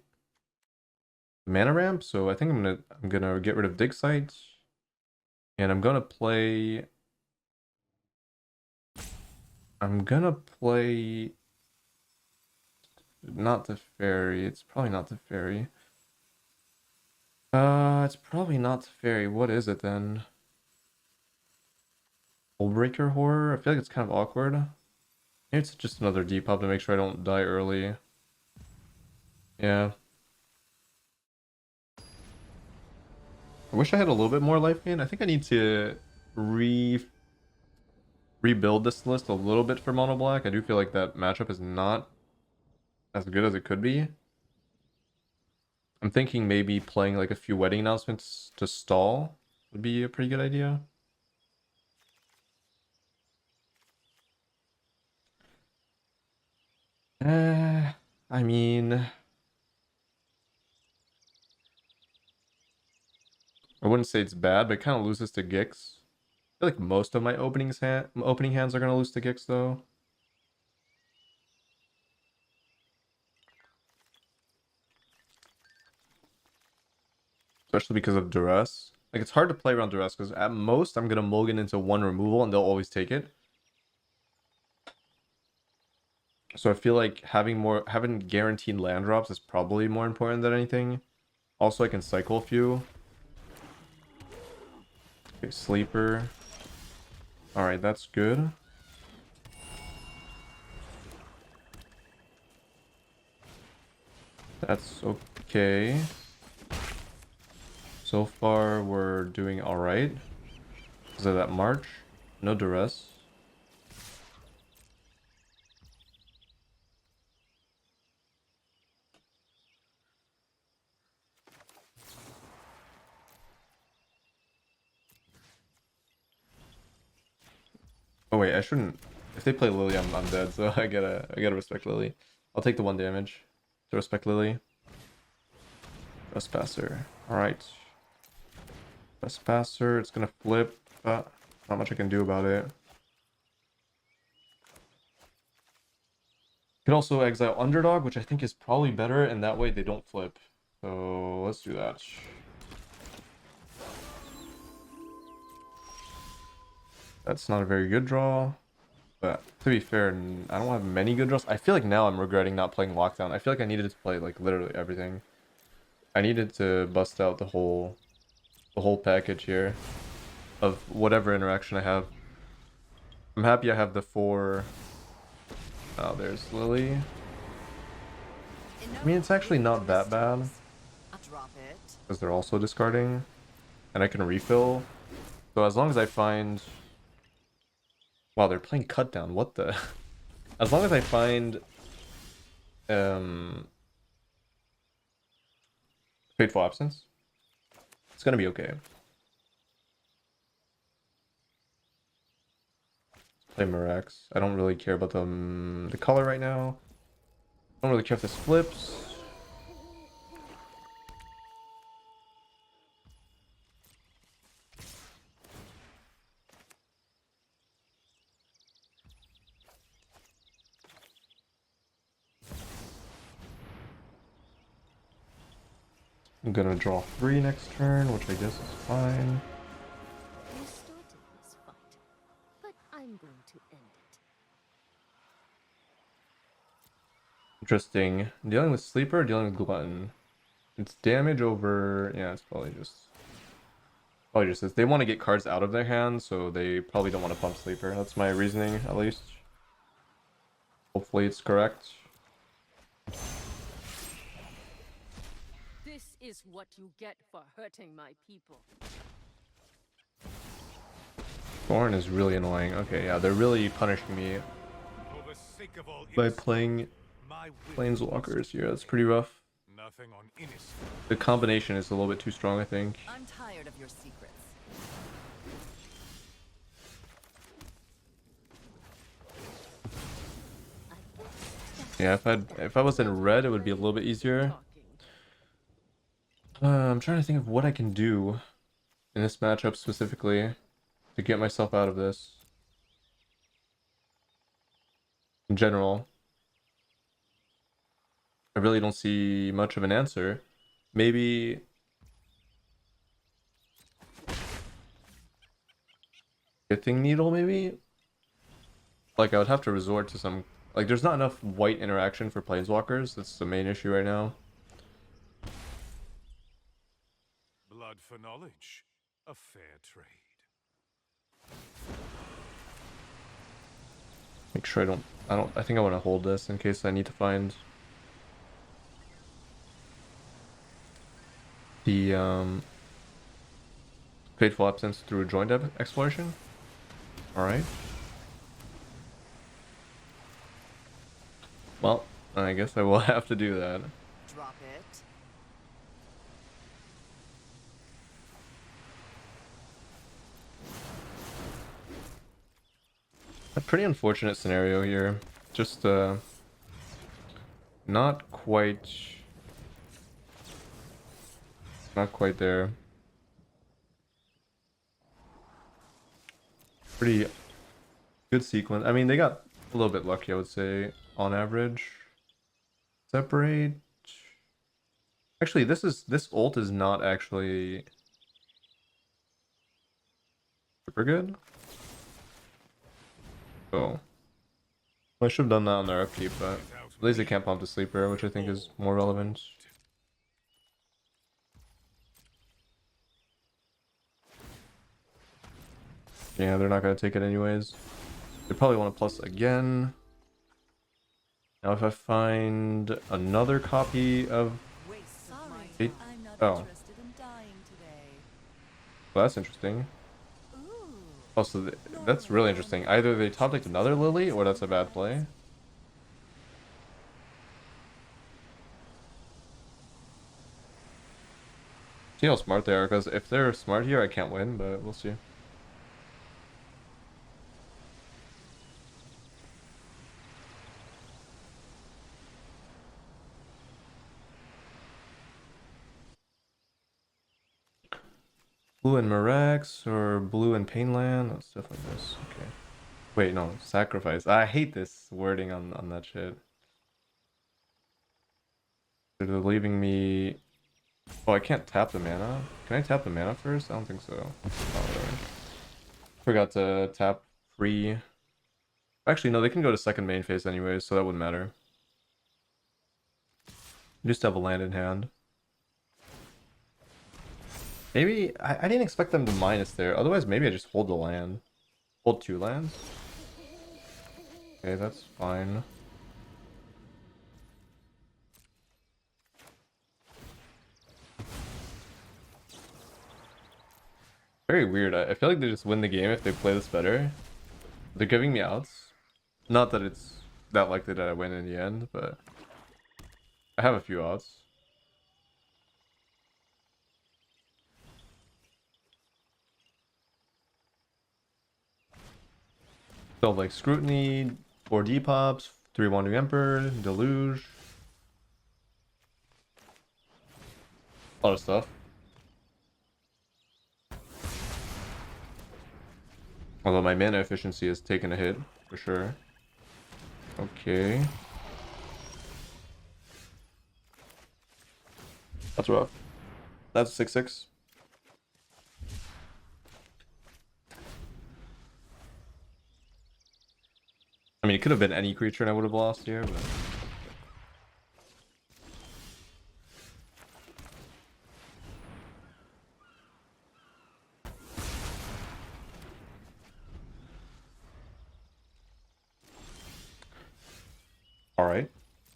mana ramp, so I think I'm gonna get rid of Dig Site, and I'm gonna play not the fairy. It's probably not the fairy. It's probably not the fairy. What is it then? Breaker Horror? I feel like it's kind of awkward. Maybe it's just another Depop to make sure I don't die early. Yeah. I wish I had a little bit more life gain. I think I need to rebuild this list a little bit for mono black. I do feel like that matchup is not as good as it could be. I'm thinking maybe playing like a few wedding announcements to stall would be a pretty good idea. I mean, I wouldn't say it's bad, but it kind of loses to Gix. I feel like most of my opening hands are gonna lose to Gix though. Especially because of duress. Like it's hard to play around duress because at most I'm gonna mulligan into 1 removal and they'll always take it. So I feel like having guaranteed land drops is probably more important than anything. Also, I can cycle a few. Okay, sleeper. All right, that's good. That's okay. So far, we're doing all right. Because of that march. No duress. Oh wait, I shouldn't. If they play Lily, I'm dead. So I gotta respect Lily. I'll take the 1 damage to respect Lily. Trespasser. All right. Trespasser. It's gonna flip. Not much I can do about it. Could also exile Underdog, which I think is probably better, and that way they don't flip. So let's do that. That's not a very good draw. But to be fair, I don't have many good draws. I feel like now I'm regretting not playing Lockdown. I feel like I needed to play like literally everything. I needed to bust out the whole package here of whatever interaction I have. I'm happy I have the 4. Oh, there's Lily. I mean, it's actually not that bad because they're also discarding and I can refill. So as long as I find... Wow, they're playing cut down. What the... As long as I find Fateful Absence, it's gonna be okay. Play Mirax. I don't really care about the color right now. I don't really care if this flips. I'm gonna draw 3 next turn, which I guess is fine. You started this fight, but I'm going to end it. Interesting. Dealing with Sleeper or dealing with Glutton? It's damage over... Yeah, it's probably just... Probably just this. They want to get cards out of their hands, so they probably don't want to pump Sleeper. That's my reasoning, at least. Hopefully it's correct. This is what you get for hurting my people. Thorn is really annoying. Okay, yeah, they're really punishing me For the sake of all by innocent, playing my will Planeswalkers here. That's pretty rough. nothing on innocent. The combination is a little bit too strong, I think. I'm tired of your secrets. Yeah, if I was in red, it would be a little bit easier. I'm trying to think of what I can do in this matchup specifically to get myself out of this. In general, I really don't see much of an answer. Maybe Gifting Needle, maybe? Like, I would have to resort to some... Like, there's not enough white interaction for Planeswalkers. That's the main issue right now. Blood for knowledge. A fair trade. Make sure I think I want to hold this in case I need to find the Fateful Absence through joint exploration. Alright. Well, I guess I will have to do that. Drop it. A pretty unfortunate scenario here. Just not quite there. Pretty good sequence. I mean, they got a little bit lucky, I would say, on average. Separate. Actually, this ult is not actually super good. Oh. I should have done that on their upkeep, but at least they can't pump the Sleeper, which I think is more relevant. Yeah, they're not going to take it anyways. They probably want to plus again. Now if I find another copy of... Sorry, I'm not Oh. interested in dying today. Well, that's interesting. Ooh. Oh, so that's really interesting. Either they top decked another Lily, or that's a bad play. See how smart they are, because if they're smart here, I can't win, but we'll see. Blue and Mirax, or blue and Painland? Let's definitely this. Okay. Wait, no, sacrifice. I hate this wording on that shit. They're leaving me... Oh, I can't tap the mana. Can I tap the mana first? I don't think so. Oh, whatever. Forgot to tap free. Actually, no, they can go to second main phase anyways, so that wouldn't matter. Just have a land in hand. Maybe I didn't expect them to minus there. Otherwise, maybe I just hold the land. Hold 2 lands. Okay, that's fine. Very weird. I feel like they just win the game if they play this better. They're giving me outs. Not that it's that likely that I win in the end, but I have a few outs. So like Scrutiny, 4 Depops, 3 Wandering Emperor, Deluge. A lot of stuff. Although my mana efficiency has taken a hit, for sure. Okay. That's rough. That's 6/6. I mean, it could have been any creature and I would have lost here, but...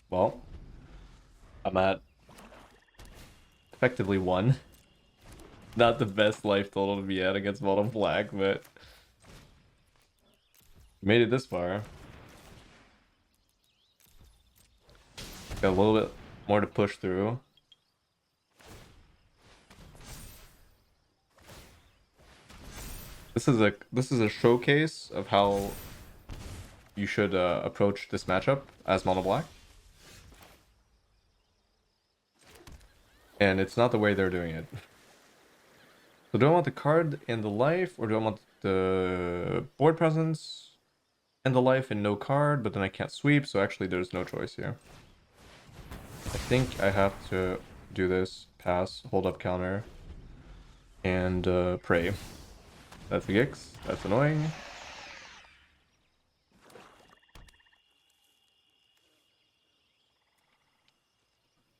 Well, I'm at effectively 1. Not the best life total to be at against mono black, but made it this far. Got a little bit more to push through. This is a showcase of how you should approach this matchup as mono black. And it's not the way they're doing it. So do I want the card and the life, or do I want the board presence and the life and no card, but then I can't sweep, so actually there's no choice here. I think I have to do this, pass, hold up counter, and pray. That's a Gix, that's annoying.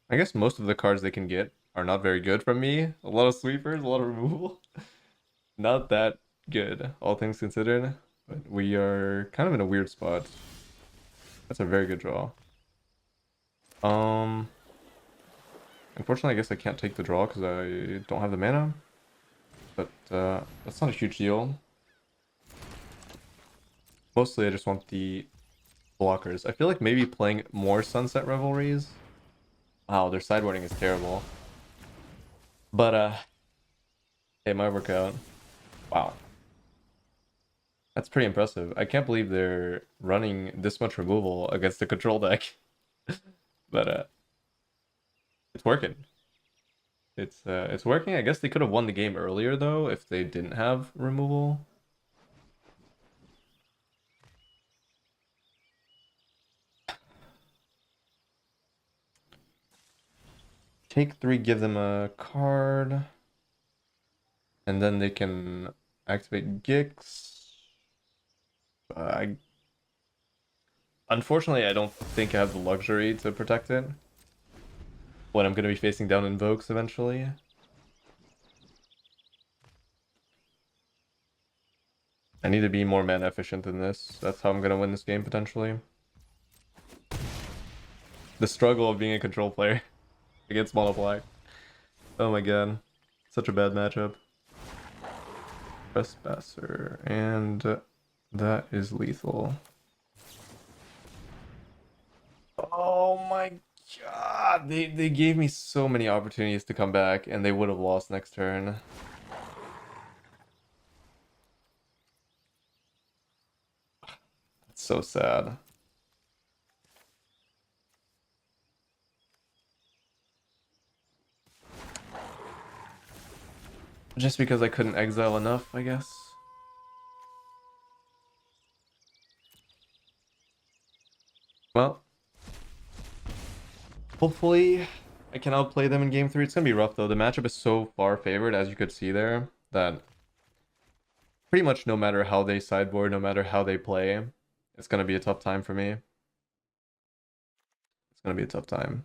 I guess most of the cards they can get are not very good from me. A lot of sweepers, a lot of removal. Not that good, all things considered. But we are kind of in a weird spot. That's a very good draw. Unfortunately, I guess I can't take the draw because I don't have the mana. But that's not a huge deal. Mostly, I just want the blockers. I feel like maybe playing more Sunset Revelries. Wow, their sideboarding is terrible. But it might work out. Wow. That's pretty impressive. I can't believe they're running this much removal against the control deck. But it's working. It's working. I guess they could have won the game earlier though if they didn't have removal. Take 3, give them a card. And then they can activate Gix. Unfortunately, I don't think I have the luxury to protect it when I'm going to be facing down Invokes eventually. I need to be more mana efficient than this. That's how I'm going to win this game potentially. The struggle of being a control player against mono black. Oh my god. Such a bad matchup. Trespasser. And that is lethal. Oh my god. They gave me so many opportunities to come back and they would have lost next turn. It's so sad. Just because I couldn't exile enough, I guess. Well, hopefully I can outplay them in game 3. It's gonna be rough though. The matchup is so far favored, as you could see there, that pretty much no matter how they sideboard, no matter how they play, it's gonna be a tough time for me. It's gonna be a tough time.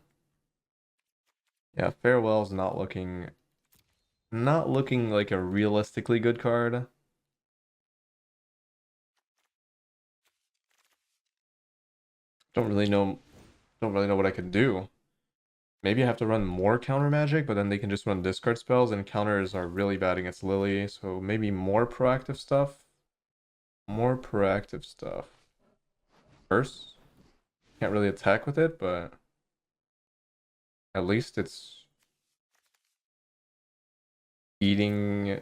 Yeah, Farewell's not looking like a realistically good card. Don't really know what I could do. Maybe I have to run more counter magic, but then they can just run discard spells, and counters are really bad against Lily, so maybe more proactive stuff. More proactive stuff. First, can't really attack with it, but at least it's eating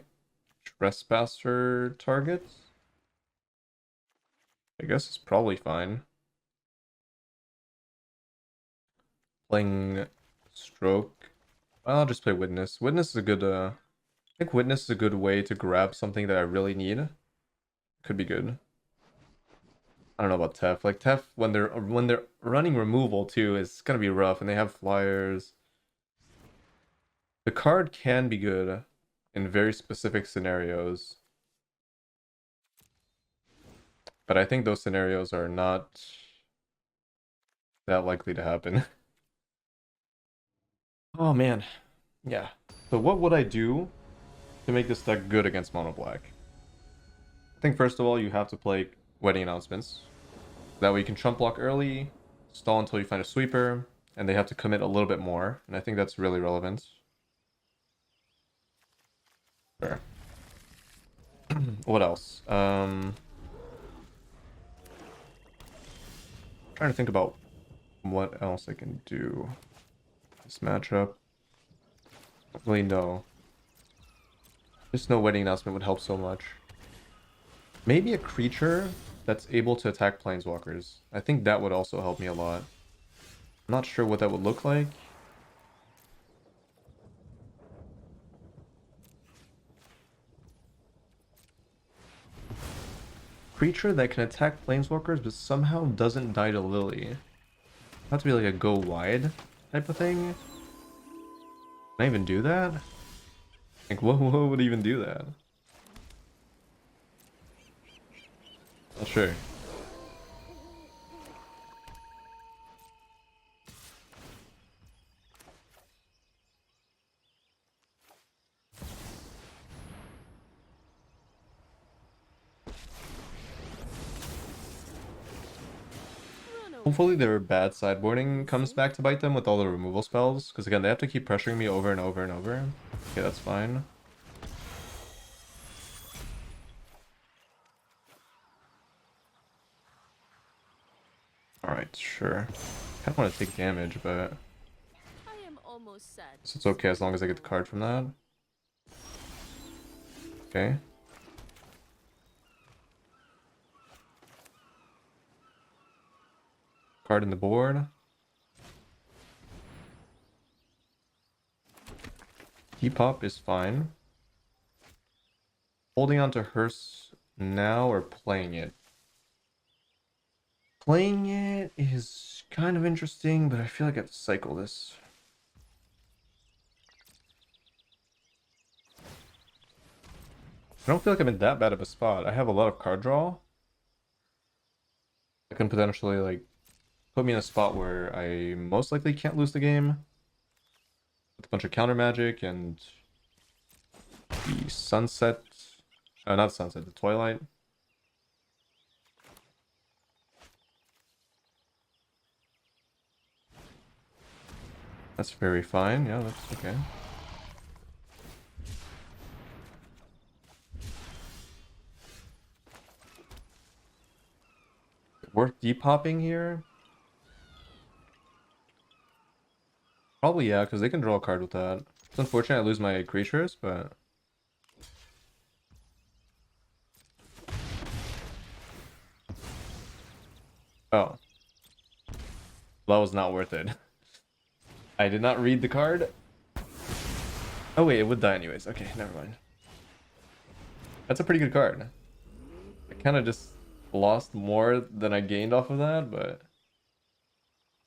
trespasser targets. I guess it's probably fine. Playing stroke. Well, I'll just play witness. Witness is a good I think witness is a good way to grab something that I really need. Could be good. I don't know about Tef. Like Tef, when they're running removal too, is gonna be rough, and they have flyers. The card can be good in very specific scenarios, but I think those scenarios are not that likely to happen. Oh man, yeah. So what would I do to make this deck good against mono black? I think first of all you have to play wedding announcements. That way you can chump block early, stall until you find a sweeper, and they have to commit a little bit more, and I think that's really relevant. Sure. What else? Trying to think about what else I can do. This matchup. Don't really know. Just no wedding announcement would help so much. Maybe a creature that's able to attack planeswalkers. I think that would also help me a lot. I'm not sure what that would look like. Creature that can attack planeswalkers but somehow doesn't die to Lily. Have to be like a go wide type of thing. Can I even do that? Like what would even do that? Not sure. Hopefully their bad sideboarding comes back to bite them with all the removal spells. Because again, they have to keep pressuring me over and over and over. Okay, that's fine. Alright, sure. I kind of want to take damage, but I am almost sad. so it's okay as long as I get the card from that. Okay. Card in the board. Depop is fine. Holding on to Hearse now or playing it? Playing it is kind of interesting, but I feel like I have to cycle this. I don't feel like I'm in that bad of a spot. I have a lot of card draw. I can potentially like put me in a spot where I most likely can't lose the game with a bunch of counter magic and the sunset, not sunset, the Twilight. That's very fine. Yeah, that's okay. Worth depopping here? Probably, yeah, because they can draw a card with that. It's unfortunate I lose my creatures, but... Oh. That was not worth it. I did not read the card. Oh wait, it would die anyways. Okay, never mind. That's a pretty good card. I kind of just lost more than I gained off of that, but...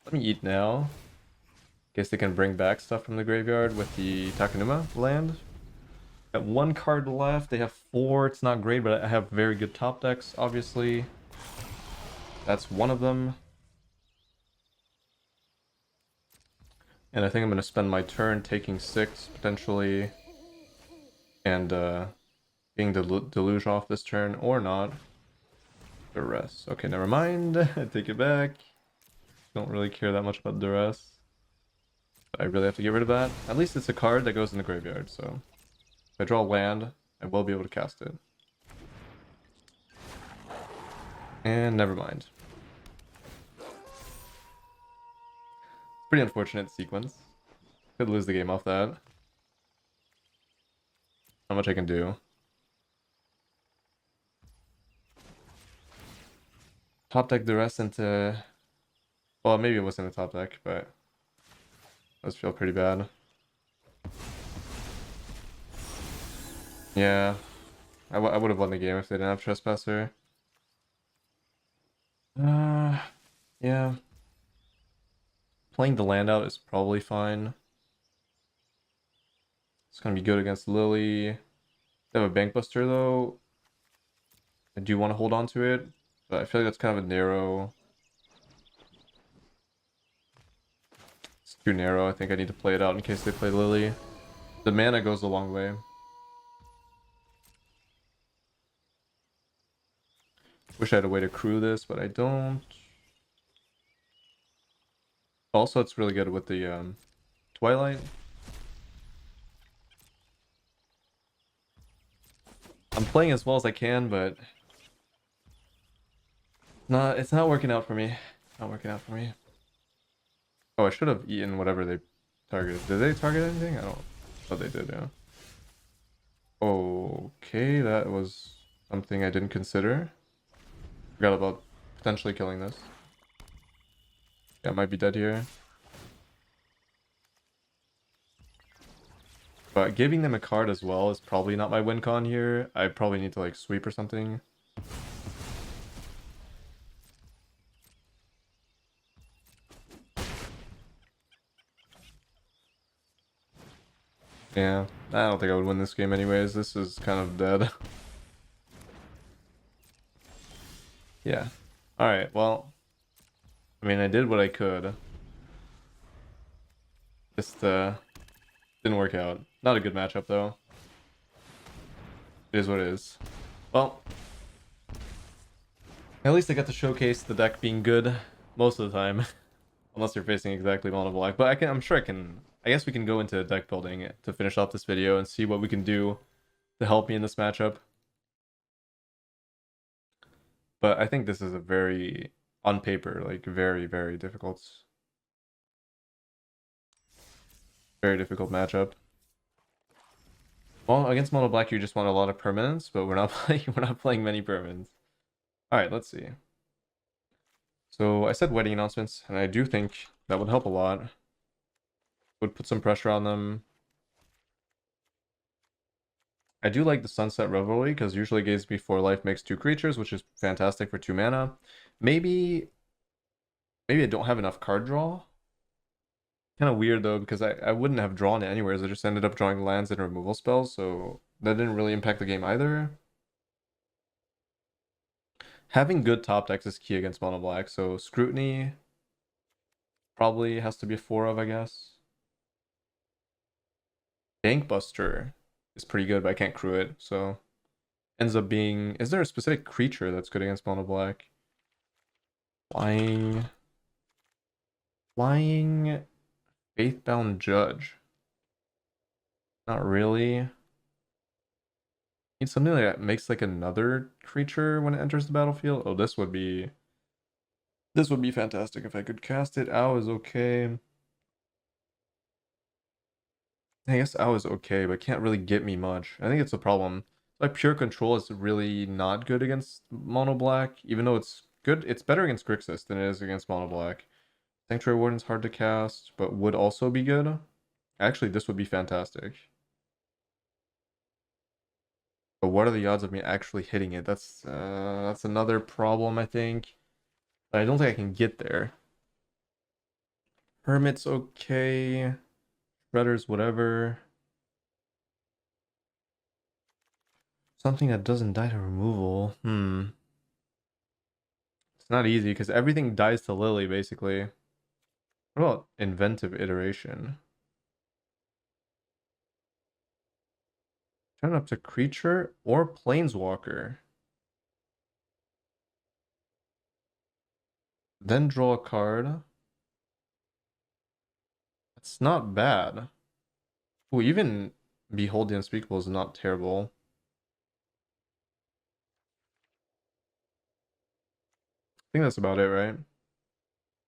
Let me eat now. Guess they can bring back stuff from the graveyard with the Takenuma land. Got one card left. They have 4. It's not great, but I have very good top decks, obviously. That's one of them. And I think I'm going to spend my turn taking 6, potentially. And getting the Deluge off this turn, or not. Duress. Okay, never mind. I take it back. Don't really care that much about Duress. I really have to get rid of that. At least it's a card that goes in the graveyard, so if I draw land, I will be able to cast it. And never mind. Pretty unfortunate sequence. Could lose the game off that. Not much I can do. Top deck the rest into... Well, maybe it was in the top deck, but... Those feel pretty bad. Yeah. I would have won the game if they didn't have Trespasser. Yeah. Playing the land out is probably fine. It's gonna be good against Lily. They have a Bankbuster though. I do want to hold on to it, but I feel like that's kind of a narrow... It's too narrow. I think I need to play it out in case they play Lily. The mana goes a long way. Wish I had a way to crew this, but I don't. Also, it's really good with the Twilight. I'm playing as well as I can, but it's not working out for me. Not working out for me. Oh, I should have eaten whatever they targeted. Did they target anything? I don't. Oh, they did, yeah. Okay, that was something I didn't consider. Forgot about potentially killing this. Yeah, I might be dead here. But giving them a card as well is probably not my win con here. I probably need to like sweep or something. Yeah, I don't think I would win this game anyways. This is kind of dead. Yeah. Alright, well. I mean, I did what I could. Just didn't work out. Not a good matchup though. It is what it is. Well, at least I got to showcase the deck being good most of the time. Unless you're facing exactly mono black. But I'm sure I can. I guess we can go into deck building to finish off this video and see what we can do to help me in this matchup. But I think this is a very, on paper, like very, very difficult matchup. Well, against mono black, you just want a lot of permanents, but we're not playing many permanents. All right, let's see. So I said wedding announcements, and I do think that would help a lot. Would put some pressure on them. I do like the Sunset Revelry because usually Gaze Before Life makes 2 creatures, which is fantastic for 2 mana. Maybe I don't have enough card draw. Kind of weird though, because I wouldn't have drawn it anyways. I just ended up drawing lands and removal spells, so that didn't really impact the game either. Having good top decks is key against mono black, so Scrutiny probably has to be a 4 of, I guess. Bankbuster is pretty good, but I can't crew it, so ends up being. Is there a specific creature that's good against mono black? Flying Faithbound Judge. Not really. Need something that makes like another creature when it enters the battlefield. Oh, this would be fantastic if I could cast it. Ow is okay. I guess Ow is okay, but can't really get me much. I think it's a problem. Like pure control is really not good against mono black, even though it's good. It's better against Grixis than it is against mono black. Sanctuary Warden's hard to cast, but would also be good. Actually, this would be fantastic. But what are the odds of me actually hitting it? That's another problem, I think. I don't think I can get there. Hermit's okay. Shredder's whatever. Something that doesn't die to removal. It's not easy because everything dies to Lily, basically. What about Inventive Iteration? Turn up to creature or planeswalker. Then draw a card. It's not bad. Ooh, even Behold the Unspeakable is not terrible. I think that's about it, right?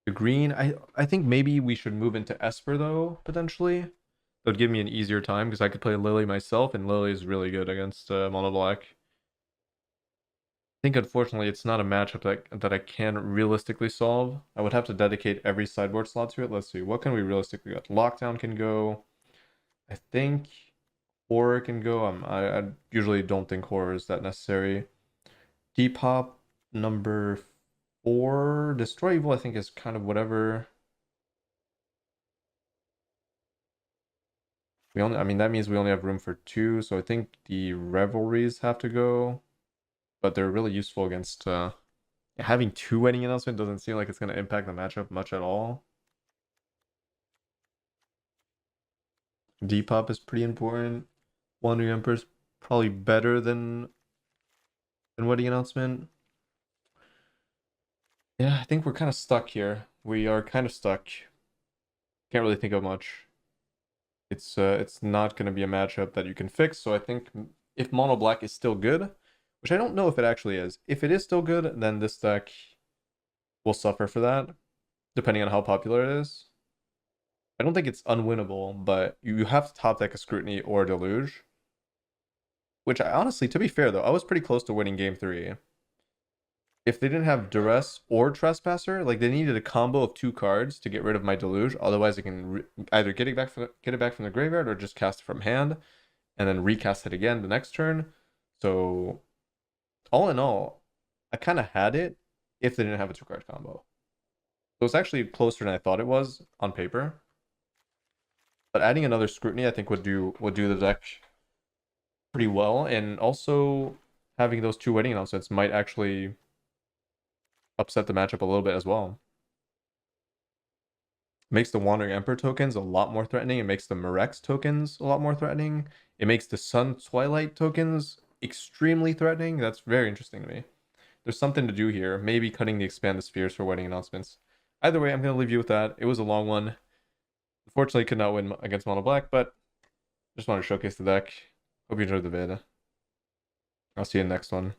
The green, I think maybe we should move into Esper though, potentially. That would give me an easier time because I could play Lily myself, and Lily is really good against mono black. I think unfortunately it's not a matchup that I can realistically solve. I would have to dedicate every sideboard slot to it. Let's see, what can we realistically get? Lockdown can go. I think horror can go. I usually don't think horror is that necessary. Depop number 4. Destroy Evil I think is kind of whatever. I mean that means we only have room for 2, so I think the Revelries have to go. But they're really useful against having 2 wedding announcement doesn't seem like it's gonna impact the matchup much at all. Depop is pretty important. Wandering Emperor is probably better than wedding announcement. Yeah, I think we're kind of stuck here. We are kind of stuck. Can't really think of much. It's not going to be a matchup that you can fix. So I think if mono black is still good, which I don't know if it actually is. If it is still good, then this deck will suffer for that, depending on how popular it is. I don't think it's unwinnable, but you have to top deck a Scrutiny or a Deluge. Which I honestly, to be fair though, I was pretty close to winning game 3. If they didn't have Duress or Trespasser, like they needed a combo of 2 cards to get rid of my Deluge. Otherwise, I can either get it back from the graveyard or just cast it from hand, and then recast it again the next turn. So, all in all, I kind of had it if they didn't have a 2-card combo. So it's actually closer than I thought it was on paper. But adding another Scrutiny, I think would do the deck pretty well, and also having those 2 wedding announcements might actually upset the matchup a little bit as well. Makes the Wandering Emperor tokens a lot more threatening. It makes the Mirex tokens a lot more threatening. It makes the Sun Twilight tokens extremely threatening. That's very interesting to me. There's something to do here. Maybe cutting the Expand the Spheres for wedding announcements. Either way, I'm going to leave you with that. It was a long one. Unfortunately, could not win against mono black, but just wanted to showcase the deck. Hope you enjoyed the vid. I'll see you in the next one.